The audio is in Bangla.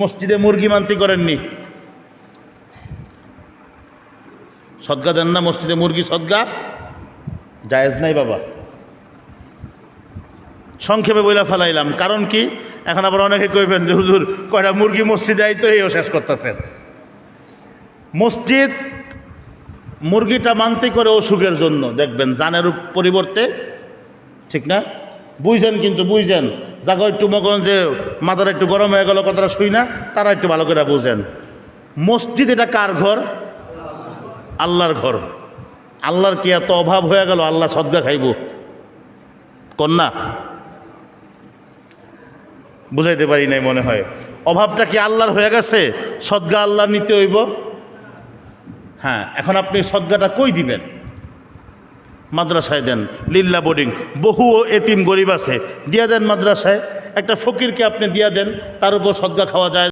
মসজিদে মুরগি মানতি করেননি, সদকা দেন না মসজিদে মুরগি, সদকা জায়েজ নাই বাবা। সংক্ষেপে বইলা ফেলাইলাম, কারণ কি এখন আবার অনেকে কইবেন যে হুজুর কয়টা মুরগি মসজিদে আই তো এইও শেষ করতেছেন। মসজিদ মুরগিটা মানতে করে অসুখের জন্য, দেখবেন জানের পরিবর্তে, ঠিক না? বুঝছেন কিন্তু বুঝছেন, যাকে একটু মগন যে মাথাটা একটু গরম হয়ে গেল কথাটা শুই না, তারা একটু ভালো করে বুঝেন। মসজিদ এটা কার ঘর? আল্লাহর ঘর। আল্লাহর কি এত অভাব হয়ে গেল আল্লাহ সদকা খাইব? কন্যা বুঝাইতে পারি নাই মনে হয়। অভাবটা কি আল্লাহর হয়ে গেছে? সদকা আল্লাহ নিতে হইব। হ্যাঁ, এখন আপনি সদকাটা কই দিবেন? মাদ্রাসায় দেন, লিল্লা বোর্ডিং, বহু এতিম গরিব আছে, দিয়া দেন মাদ্রাসায়। একটা ফকিরকে আপনি দিয়া দেন, তার উপর সদকা খাওয়া যায়।